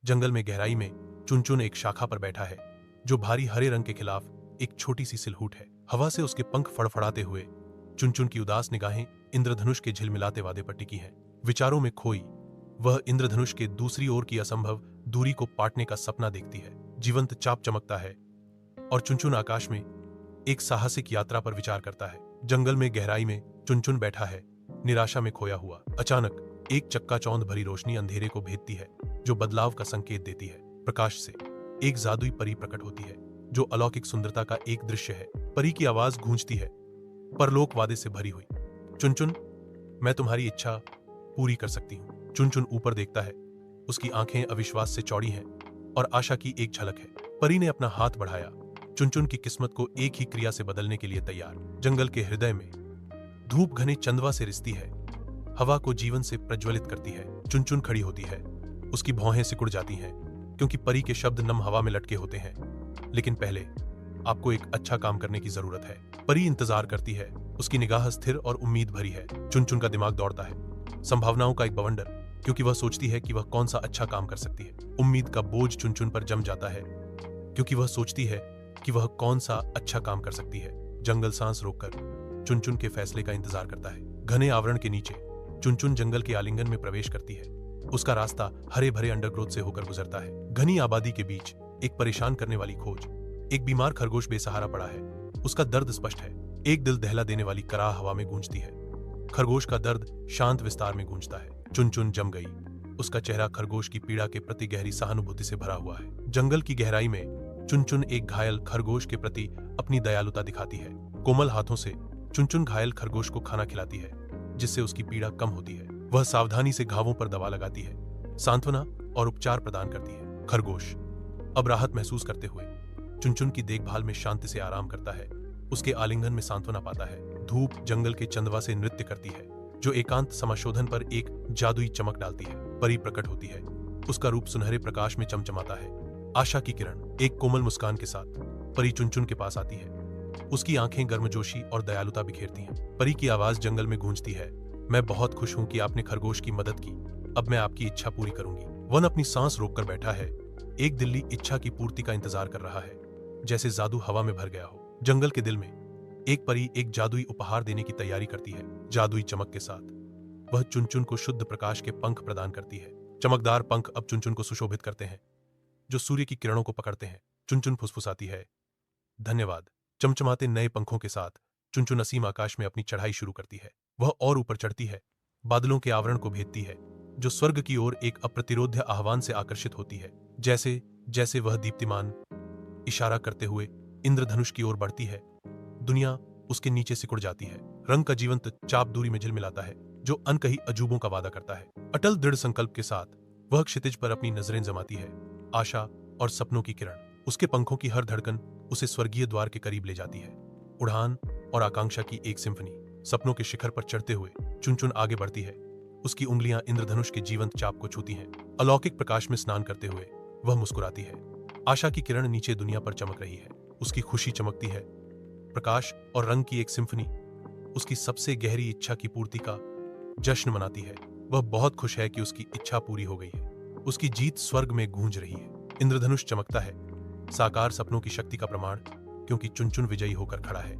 जंगल में गहराई में चुनचुन एक शाखा पर बैठा है जो भारी हरे रंग के खिलाफ एक छोटी सी सिलहूट है। हवा से उसके पंख फड़फड़ाते हुए चुनचुन की उदास निगाहें इंद्रधनुष के झिलमिलाते वादे पर टिकी हैं। विचारों में खोई वह इंद्रधनुष के दूसरी ओर की असंभव दूरी को पाटने का सपना देखती है। जीवंत चाप चमकता है और चुनचुन आकाश में एक साहसिक यात्रा पर विचार करता है। जंगल में गहराई में चुनचुन बैठा है, निराशा में खोया हुआ। अचानक एक चक्काचौंध भरी रोशनी अंधेरे को भेदती है जो बदलाव का संकेत देती है। प्रकाश से एक जादुई परी प्रकट होती है जो अलौकिक सुंदरता का एक दृश्य है। परी की आवाज गूंजती है, परलोक वादे से भरी हुई। चुनचुन, मैं तुम्हारी इच्छा पूरी कर सकती हूँ। चुनचुन ऊपर देखता है, उसकी आंखें अविश्वास से चौड़ी हैं और आशा की एक झलक है। परी ने अपना हाथ बढ़ाया, चुनचुन की किस्मत को एक ही क्रिया से बदलने के लिए तैयार। जंगल के हृदय में धूप घने चंदवा से रिसती है, हवा को जीवन से प्रज्वलित करती है। चुनचुन खड़ी होती है, उसकी भौहें सिकुड़ जाती हैं क्योंकि परी के शब्द नम हवा में लटके होते हैं। लेकिन पहले आपको एक अच्छा काम करने की जरूरत है। परी इंतजार करती है, उसकी निगाह स्थिर और उम्मीद भरी है। चुनचुन का दिमाग दौड़ता है, संभावनाओं का एक बवंडर, क्योंकि वह सोचती है कि वह कौन सा अच्छा काम कर सकती है। उम्मीद का बोझ चुनचुन पर जम जाता है क्योंकि वह सोचती है कि वह कौन सा अच्छा काम कर सकती है। जंगल सांस रोककर चुनचुन के फैसले का इंतजार करता है। घने आवरण के नीचे चुनचुन जंगल के आलिंगन में प्रवेश करती है। उसका रास्ता हरे भरे अंडरग्रोथ से होकर गुजरता है। घनी आबादी के बीच एक परेशान करने वाली खोज। एक बीमार खरगोश बेसहारा पड़ा है, उसका दर्द स्पष्ट है। एक दिल दहला देने वाली कराह हवा में गूंजती है, खरगोश का दर्द शांत विस्तार में गूंजता है। चुनचुन जम गई, उसका चेहरा खरगोश की पीड़ा के प्रति गहरी सहानुभूति से भरा हुआ है। जंगल की गहराई में चुनचुन एक घायल खरगोश के प्रति अपनी दयालुता दिखाती है। कोमल हाथों से चुनचुन घायल खरगोश को खाना खिलाती है जिससे उसकी पीड़ा कम होती है। वह सावधानी से घावों पर दवा लगाती है, सांत्वना और उपचार प्रदान करती है। खरगोश अब राहत महसूस करते हुए चुनचुन की देखभाल में शांति से आराम करता है, उसके आलिंगन में सांत्वना पाता है। धूप जंगल के चंदवा से नृत्य करती है जो एकांत समाशोधन पर एक जादुई चमक डालती है। परी प्रकट होती है, उसका रूप सुनहरे प्रकाश में चमचमाता है। आशा की किरण एक कोमल मुस्कान के साथ परी चुनचुन के पास आती है, उसकी आंखें गर्मजोशी और दयालुता बिखेरती हैं। परी की आवाज जंगल में गूंजती है, मैं बहुत खुश हूं कि आपने खरगोश की मदद की, अब मैं आपकी इच्छा पूरी करूंगी। वन अपनी सांस रोककर बैठा है, एक दिल्ली इच्छा की पूर्ति का इंतजार कर रहा है, जैसे जादू हवा में भर गया हो। जंगल के दिल में एक परी एक जादुई उपहार देने की तैयारी करती है। जादुई चमक के साथ वह चुनचुन को शुद्ध प्रकाश के पंख प्रदान करती है। चमकदार पंख अब चुनचुन को सुशोभित करते हैं जो सूर्य की किरणों को पकड़ते हैं। चुनचुन फुसफुसाती है, धन्यवाद। चमचमाते नए पंखों के साथ चुनचुन असीम आकाश में अपनी चढ़ाई शुरू करती है। वह और ऊपर चढ़ती है, बादलों के आवरण को भेदती है जो स्वर्ग की ओर एक अप्रतिरोध्य आह्वान से आकर्षित होती है। जैसे जैसे वह दीप्तिमान इशारा करते हुए इंद्रधनुष की ओर बढ़ती है, दुनिया उसके नीचे सिकुड़ जाती है। रंग का जीवंत चाप दूरी में झिलमिलाता है जो अनकही अजूबों का वादा करता है। अटल दृढ़ संकल्प के साथ वह क्षितिज पर अपनी नजरें जमाती है। आशा और सपनों की किरण, उसके पंखों की हर धड़कन उसे स्वर्गीय द्वार के करीब ले जाती है। उड़ान और आकांक्षा की एक सिम्फनी। सपनों के शिखर पर चढ़ते हुए चुनचुन आगे बढ़ती है, उसकी उंगलियां इंद्रधनुष के जीवंत चाप को छूती हैं। अलौकिक प्रकाश में स्नान करते हुए वह मुस्कुराती है। आशा की किरण नीचे दुनिया पर चमक रही है, उसकी खुशी चमकती है। प्रकाश और रंग की एक सिम्फनी उसकी सबसे गहरी इच्छा की पूर्ति का जश्न मनाती है। वह बहुत खुश है कि उसकी इच्छा पूरी हो गई है, उसकी जीत स्वर्ग में गूंज रही है। इंद्रधनुष चमकता है, साकार सपनों की शक्ति का प्रमाण, क्योंकि चुनचुन विजयी होकर खड़ा है।